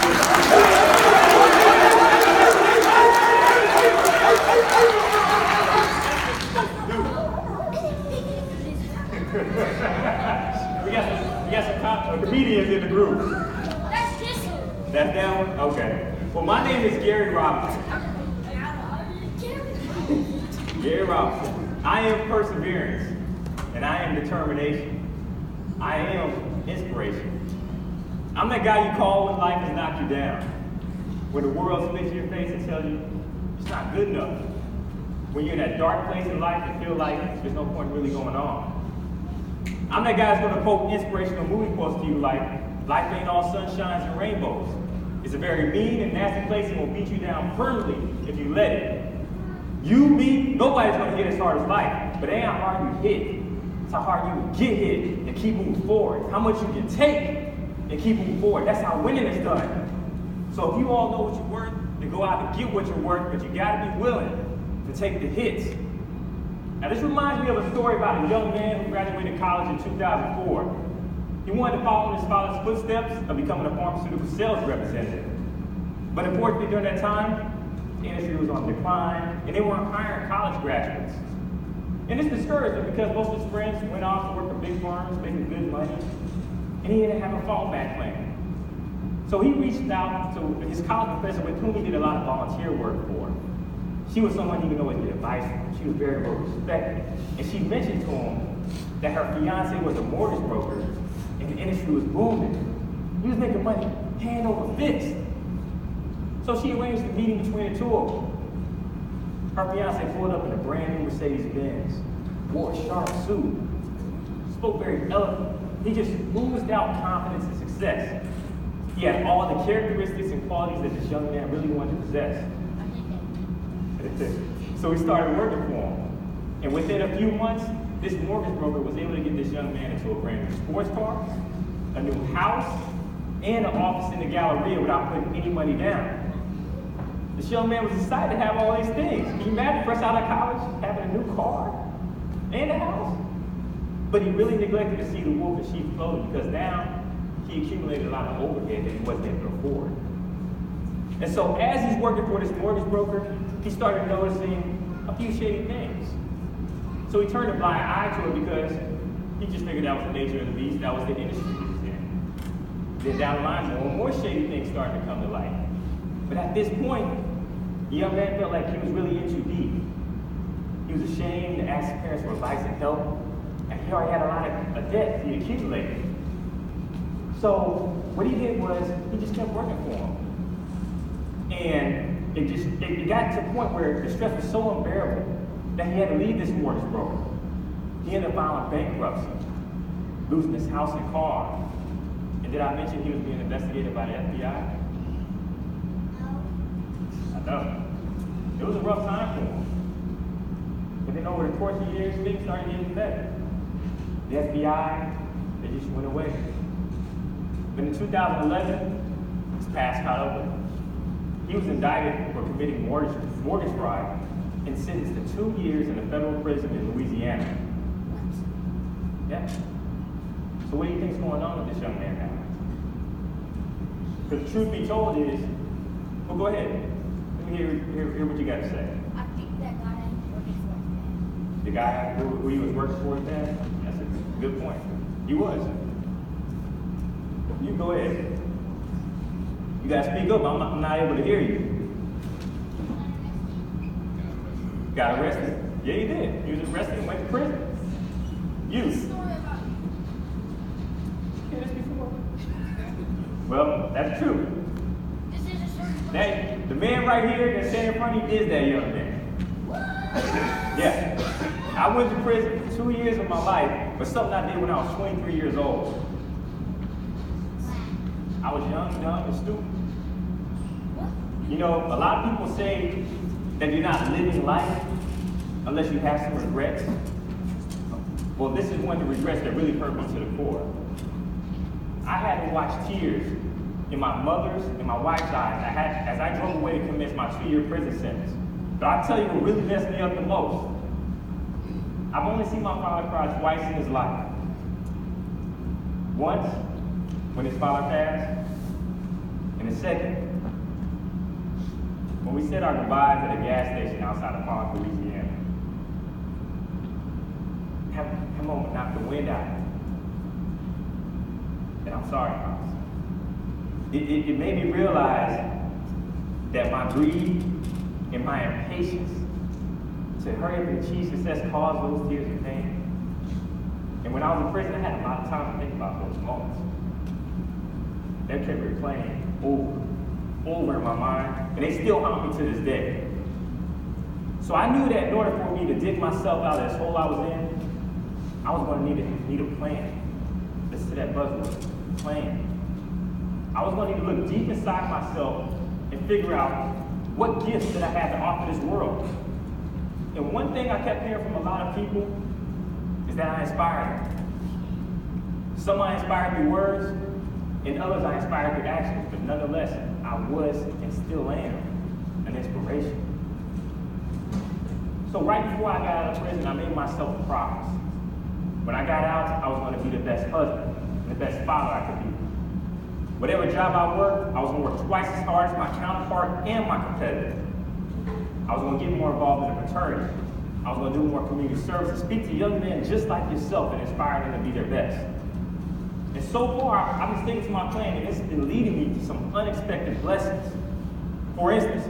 We got some comedians in the group. That's this one. That's that one? Okay. Well, my name is Gary Robinson. Gary Robinson. I am perseverance, and I am determination. I am inspiration. I'm that guy you call when life has knocked you down, when the world spits in your face and tells you it's not good enough, when you're in that dark place in life and feel like there's no point really going on. I'm that guy that's going to quote inspirational movie quotes to you like, life ain't all sunshines and rainbows. It's a very mean and nasty place and will beat you down permanently if you let it. Nobody's going to hit as hard as life, but it ain't how hard you hit. It's how hard you get hit and keep moving forward. How much you can take and keep moving forward. That's how winning is done. So if you all know what you're worth, then go out and get what you're worth, but you gotta be willing to take the hits. Now this reminds me of a story about a young man who graduated college in 2004. He wanted to follow in his father's footsteps of becoming a pharmaceutical sales representative. But unfortunately during that time, the industry was on decline and they weren't hiring college graduates. And this discouraged him because most of his friends went off to work for big firms, making good money, and he didn't have a fallback plan. So he reached out to his college professor with whom he did a lot of volunteer work for. She was someone he could always get advice from. She was very well respected. And she mentioned to him that her fiance was a mortgage broker and the industry was booming. He was making money hand over fist. So she arranged a meeting between the two of them. Her fiance pulled up in a brand new Mercedes-Benz, wore a sharp suit, spoke very eloquently. He just oozed out confidence and success. He had all the characteristics and qualities that this young man really wanted to possess. So he started working for him. And within a few months, this mortgage broker was able to get this young man into a brand new sports car, a new house, and an office in the Galleria without putting any money down. This young man was excited to have all these things. Can you imagine fresh out of college, having a new car and a house? But he really neglected to see the wolf and sheep clothing because now he accumulated a lot of overhead that he wasn't able to afford. And so as he's working for this mortgage broker, he started noticing a few shady things. So he turned a blind eye to it because he just figured that was the nature of the beast, that was the industry he was in. Then down the line, more and more shady things started to come to light. But at this point, the young man felt like he was really in too deep. He was ashamed to ask his parents for advice and help, and he already had a lot of debt he accumulated. So what he did was he just kept working for him. And it got to a point where the stress was so unbearable that he had to leave this mortgage broker. He ended up filing bankruptcy, losing his house and car. And did I mention he was being investigated by the FBI? I know. It was a rough time for him. But then over the course of years, things started getting better. The FBI, they just went away. But in 2011, his past caught up with him. He was indicted for committing mortgage fraud and sentenced to 2 years in a federal prison in Louisiana. Yeah. So what do you think's going on with this young man now? Because the truth be told is, well, go ahead. Let me hear what you got to say. I think that guy ain't working for him. The guy who he was working for, then? That's a good point. He was. You go ahead. You gotta speak up. I'm not able to hear you. Got arrested? Yeah, he did. He was arrested and went to prison. You. Hear this before? Well, that's true. This is a story. That, the man right here that's standing in front of you is that young man. Yeah. I went to prison for 2 years of my life for something I did when I was 23 years old. I was young, dumb, and stupid. You know, a lot of people say that you're not living life unless you have some regrets. Well, this is one of the regrets that really hurt me to the core. I had to watch tears in my mother's and my wife's eyes as I drove away to commence my 2-year prison sentence. But I'll tell you what really messed me up the most. I've only seen my father cry twice in his life. Once, when his father passed, and the second, when we said our goodbyes at a gas station outside of Park, Louisiana, that moment knocked the wind out of me. And I'm sorry, Pops. It made me realize that my greed and my impatience to hurry up and achieve success caused those tears of pain. And when I was in prison, I had a lot of time to think about those moments. They kept replaying over in my mind, and they still haunt me to this day. So I knew that in order for me to dig myself out of this hole I was in, I was going to need a plan. Listen to that buzzword, plan. I was going to need to look deep inside myself and figure out what gifts that I had to offer this world. And one thing I kept hearing from a lot of people is that I inspire them. Some I inspired through words, and others I inspired through actions, but nonetheless, I was and still am an inspiration. So right before I got out of prison, I made myself a promise. When I got out, I was going to be the best husband, and the best father I could be. Whatever job I worked, I was going to work twice as hard as my counterpart and my competitor. I was going to get more involved in the fraternity. I was going to do more community service and speak to young men just like yourself and inspire them to be their best. And so far, I've been sticking to my plan, and it's been leading me to some unexpected blessings. For instance,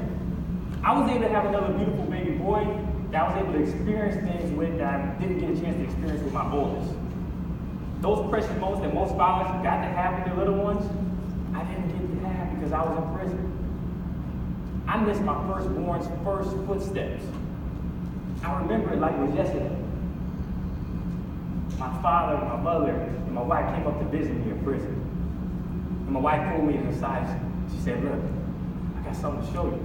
I was able to have another beautiful baby boy that I was able to experience things with that I didn't get a chance to experience with my oldest. Those precious moments that most fathers got to have with their little ones, I didn't get to have because I was in prison. I missed my firstborn's first footsteps. I remember it like it was yesterday. My father, my mother, and my wife came up to visit me in prison. And my wife pulled me to the side. She said, "Look, I got something to show you."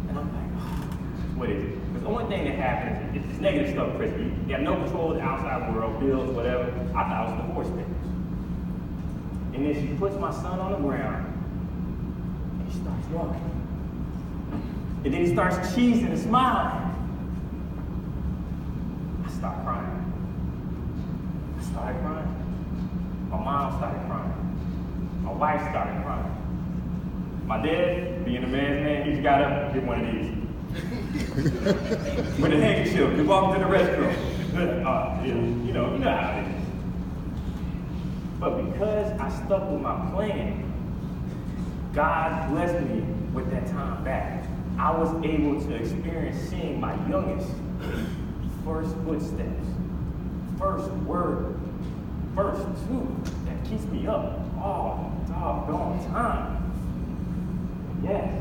And I'm like, "Oh, what is it?" Because the only thing that happens is negative stuff in prison. You have no control of the outside world, bills, whatever. I thought it was divorce papers. And then she puts my son on the ground, and he starts walking. And then he starts cheesing and smiling. I start crying. I started crying. My mom started crying. My wife started crying. My dad, being a man's man, he just got up and did one of these. With a handkerchief, he walked to the restroom. You know how it is. But because I stuck with my plan, God blessed me with that time back. I was able to experience seeing my youngest first footsteps, first word, first two that keeps me up all doggone time. Yes.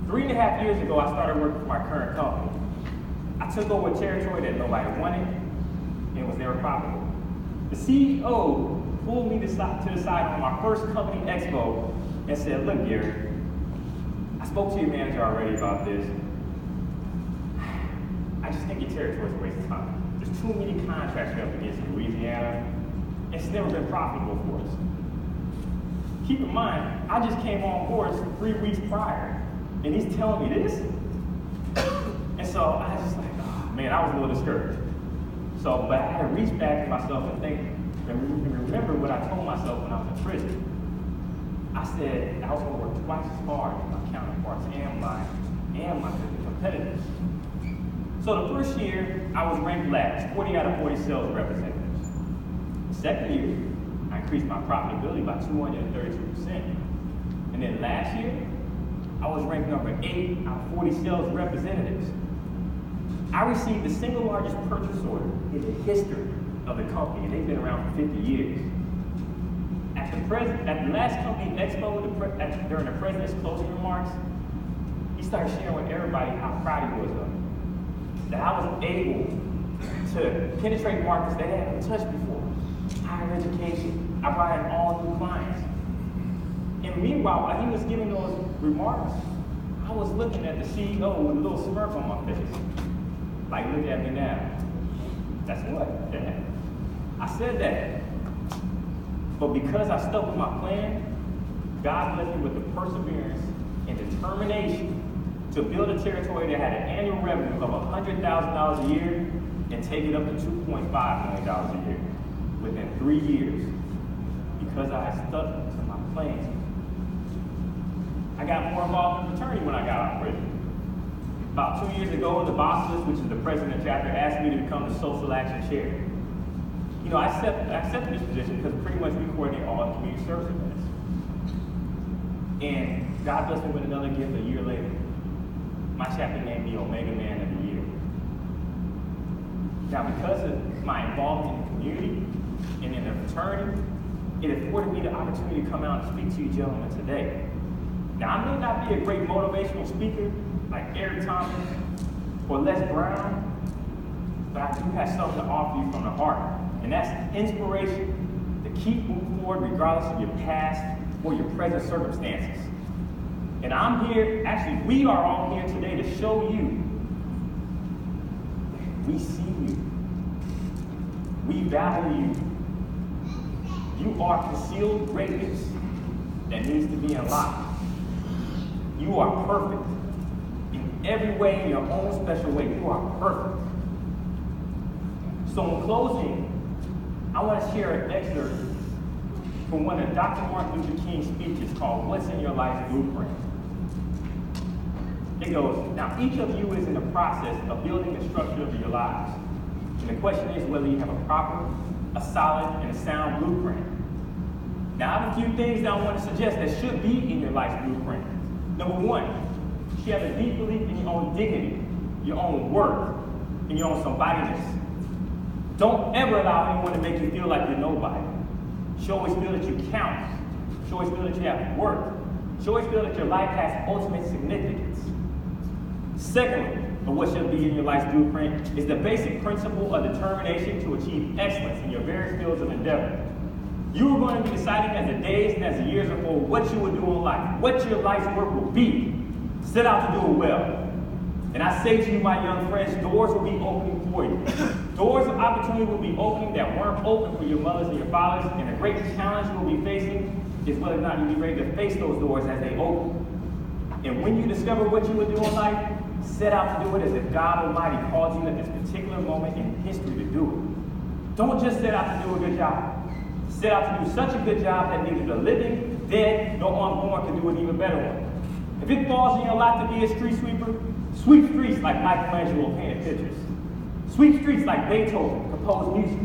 3.5 years ago, I started working for my current company. I took over a territory that nobody wanted and was never profitable. The CEO pulled me to the side on my first company expo and said, "Look, Gary, I spoke to your manager already about this. I just think your territory is a waste of time. There's too many contracts you're up against in Louisiana. It's never been profitable for us." Keep in mind, I just came on board 3 weeks prior, and he's telling me this. And so I was just like, oh, man, I was a little discouraged. So, but I had to reach back to myself and think, and remember what I told myself when I was in prison. I said I was going to work twice as hard as my counterparts and my competitors. So the first year, I was ranked last, 40 out of 40 sales representatives. The second year, I increased my profitability by 232%. And then last year, I was ranked number 8 out of 40 sales representatives. I received the single largest purchase order in the history of the company, and they've been around for 50 years. At the last company expo, during the president's closing remarks, he started sharing with everybody how proud he was of me. That I was able to penetrate markets that they hadn't touched before. Higher education. I brought in all new clients. And meanwhile, while he was giving those remarks, I was looking at the CEO with a little smirk on my face. Like, look at me now. That's what? Yeah. I said that. But because I stuck with my plan, God blessed me with the perseverance and determination to build a territory that had an annual revenue of $100,000 a year and take it up to $2.5 million a year within 3 years. Because I had stuck to my plans I got more involved in fraternity when I got out of prison. About 2 years ago, the Bosses, which is the president chapter, asked me to become the social action chair. You know, I accepted this position because pretty much we coordinate all the community service events. And God blessed me with another gift a year later. My chapter named me Omega Man of the Year. Now, because of my involvement in the community and in the fraternity, it afforded me the opportunity to come out and speak to you gentlemen today. Now, I may not be a great motivational speaker like Eric Thomas or Les Brown, but I do have something to offer you from the heart, and that's inspiration to keep moving forward regardless of your past or your present circumstances. And I'm here, actually, we are all here today to show you we see you. We value you. You are concealed greatness that needs to be unlocked. You are perfect. In every way, in your own special way, you are perfect. So in closing, I want to share an excerpt from one of Dr. Martin Luther King's speeches called What's in Your Life's Blueprint. It goes, now each of you is in the process of building the structure of your lives. And the question is whether you have a proper, a solid, and a sound blueprint. Now I have a few things that I want to suggest that should be in your life's blueprint. Number one, you should have a deep belief in your own dignity, your own worth, and your own somebodyness. Don't ever allow anyone to make you feel like you're nobody. You should always feel that you count. You should always feel that you have worth. You should always feel that your life has ultimate significance. Secondly, or what should be in your life's blueprint, is the basic principle of determination to achieve excellence in your various fields of endeavor. You are going to be deciding as the days and as the years unfold what you will do in life, what your life's work will be. Set out to do it well. And I say to you, my young friends, doors will be opening for you. Doors of opportunity will be opening that weren't open for your mothers and your fathers, and the great challenge you'll be facing is whether or not you'll be ready to face those doors as they open. And when you discover what you would do in life, set out to do it as if God Almighty called you at this particular moment in history to do it. Don't just set out to do a good job. Set out to do such a good job that neither the living, dead, nor unborn can do an even better one. If it falls in your lap to be a street sweeper, sweep streets like Michelangelo painted pictures. Sweep streets like Beethoven composed music.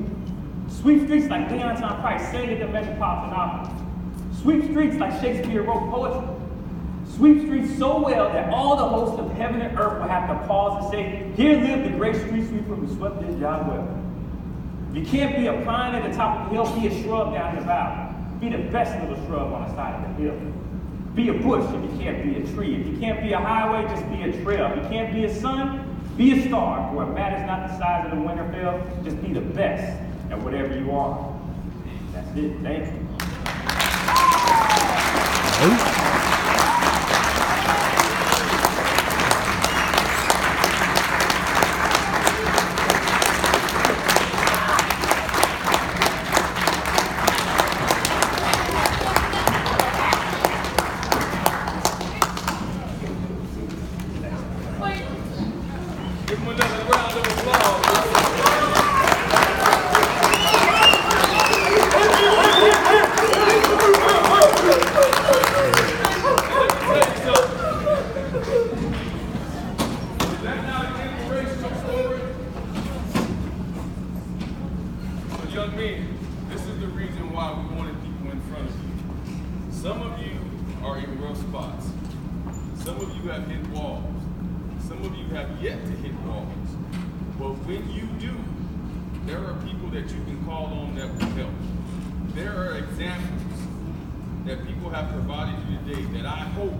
Sweep streets like Leon Price sang at the Metropolitan Opera. Sweep streets like Shakespeare wrote poetry. Sweep streets so well that all the hosts of heaven and earth will have to pause and say, here lived the great street sweeper who swept this job well. If you can't be a pine at the top of the hill, be a shrub down the valley. Be the best little shrub on the side of the hill. Be a bush if you can't be a tree. If you can't be a highway, just be a trail. If you can't be a sun, be a star. For it matters not the size of the winterfell, just be the best at whatever you are. That's it. Thank you. Young men, this is the reason why we wanted people in front of you. Some of you are in rough spots. Some of you have hit walls. Some of you have yet to hit walls. But when you do, there are people that you can call on that will help. There are examples that people have provided you today that I hope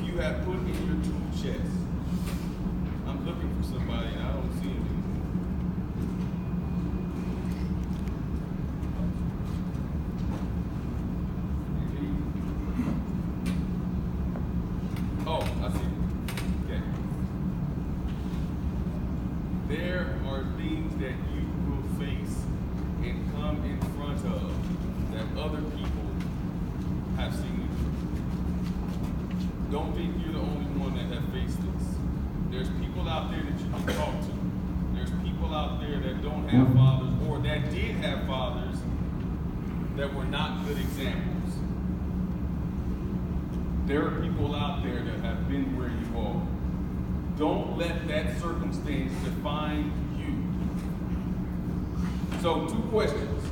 you have put in your tool chest. I'm looking for somebody and I don't see him. Oh, I see. Okay. There are things that you will face and come in front of that other people have seen you through. Don't think you're the only one that have faced this. There's people out there that you can talk to. There's people out there that don't have fathers or that did have fathers that were not good examples. There are people out there that have been where you are. Don't let that circumstance define you. So, 2 questions.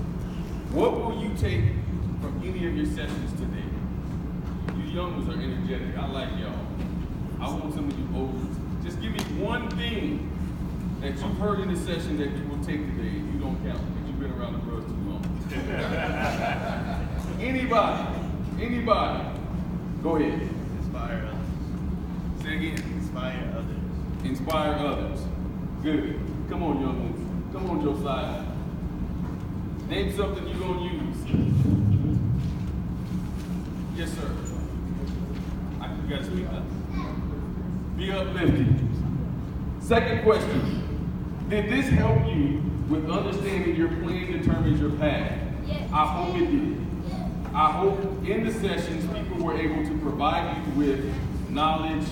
What will you take from any of your sessions today? You young ones are energetic. I like y'all. I want some of you older. Just give me one thing that you've heard in the session that you will take today. If you don't count, because you've been around the world too long. Anybody? Go ahead. Inspire others. Say again. Inspire others. Inspire others. Good. Come on, young ones. Come on, Josiah. Name something you're going to use. Yes, sir. You got to speak up. Be uplifted. Second question. Did this help you with understanding your plan determines your path? Yes. I hope it did. I hope in the sessions people were able to provide you with knowledge,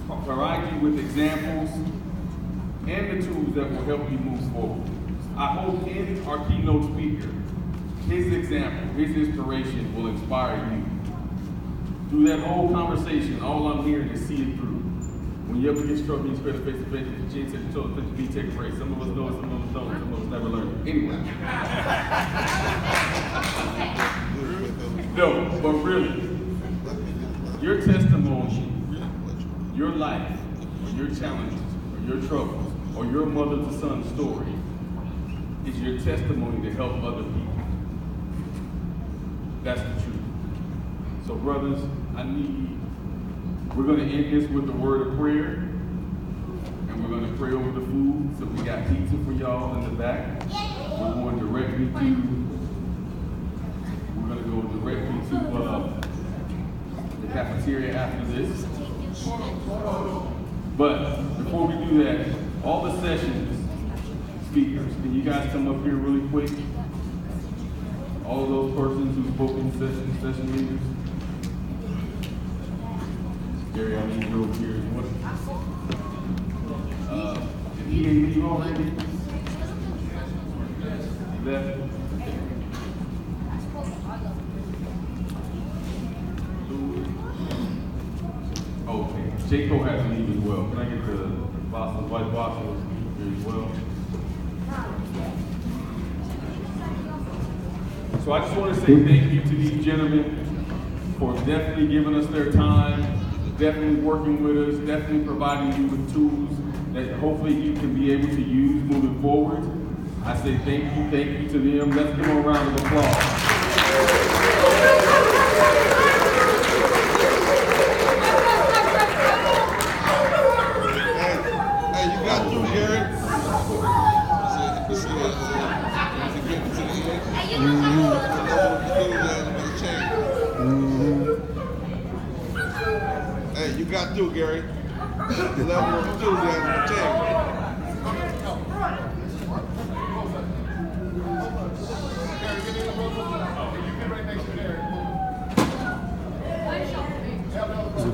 provide you with examples, and the tools that will help you move forward. I hope in our keynote speaker, his example, his inspiration will inspire you. Through that whole conversation, all I'm hearing is see it through. When you ever get struck, you spread face to face, the chin said, shoulder, put your feet, take a break. Some of us know it, some of us don't, some of us never learned it. Anyway. No, but really, your testimony, your life, or your challenges, or your troubles, or your mother to son story is your testimony to help other people. That's the truth. So brothers, we're going to end this with a word of prayer, and we're going to pray over the food. So we got pizza for y'all in the back. We're going directly to the cafeteria after this. But before we do that, all the sessions speakers, can you guys come up here really quick? All of those persons who spoke in session leaders. Gary, I need you over here as well. Did he leave already? Left? Okay. Jacob has to leave as well. Can I get the white boxes here as well? So I just want to say thank you to these gentlemen for definitely giving us their time, definitely working with us, definitely providing you with tools that hopefully you can be able to use moving forward. I say thank you to them. Let's give them a round of applause. Hey, you got through, Gary. The level of enthusiasm changed.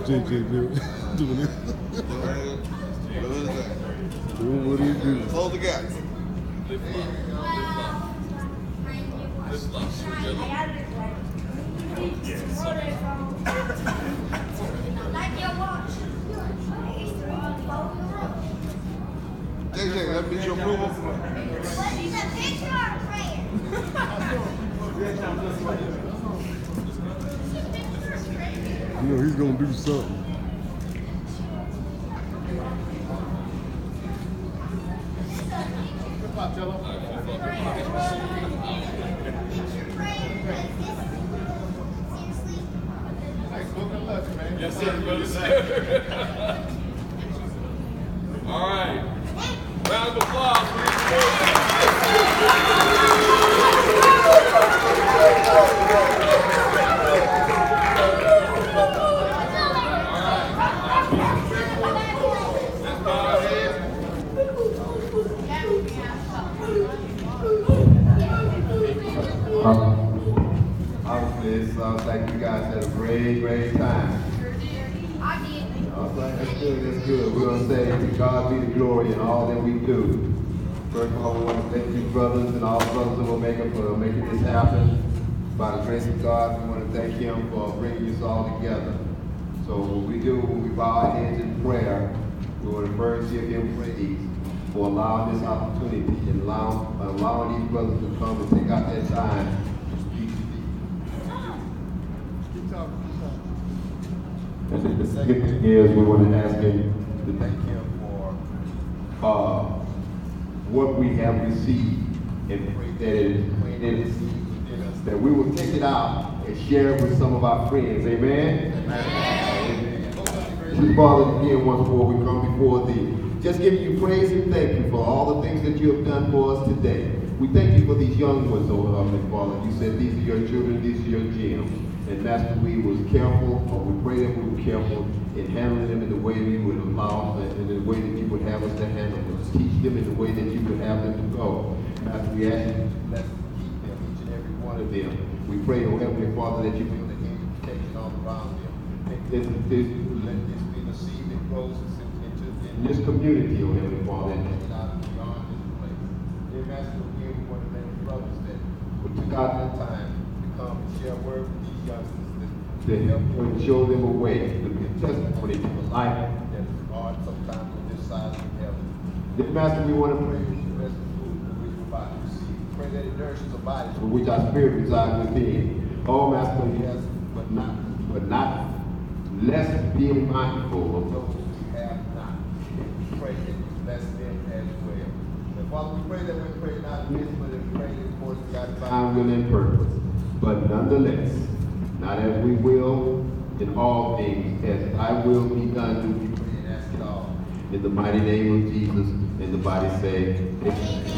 Doing it. Doing what he do. Close the gap. JJ, that means your approval. You know he's gonna do something. Yes, sir, brother. All right. Round of applause for these boys. Obviously, it sounds like you guys had a great time. I did. That's good. We're going to say to God be the glory in all that we do. First of all, we want to thank you brothers and all the brothers in Omega for making this happen. By the grace of God, we want to thank Him for bringing us all together. So when we bow our heads in prayer, we want to first give him praise for allowing this opportunity and allowing these brothers to come and take out their time to speak to people. Keep talking. And then the second thing is we want to ask him to thank him for what we have received and pray that it is planted within us, that we will take it out and share it with some of our friends. Amen? Amen. Father, again, once more we come before thee, just giving you praise and thank you for all the things that you have done for us today. We thank you for these young ones, oh Heavenly Father. You said these are your children, these are your gems. And Master, we was careful, or we pray that we were careful in handling them in the way we would allow us, in the way that you would have us to handle them. Teach them in the way that you would have them to go. Master, we ask you to bless and keep them, each and every one of them. We pray, oh Heavenly Father, that you build a hedge of protection all around them. Let this be the seed that grows in this community, oh Heavenly Father, and take it out beyond this place. Dear Master, again, we want to thank the brothers that took out their time to come and share a word with these youngsters to help them and show them a way to be a testimony to the life that is hard sometimes on this side of heaven. Dear Master, we want to pray that you bless the food that we're about to receive. Pray that it nourishes the bodies for which our spirit resides within. Oh, Master, yes, but not less being mindful of those who have not. We pray that you bless them as well. And Father, we pray that we pray not amiss, but we pray according to God's divine will and purpose. But nonetheless, not as we will in all things, as thy will be done, do we pray and ask it all. In the mighty name of Jesus, and the body say, Amen.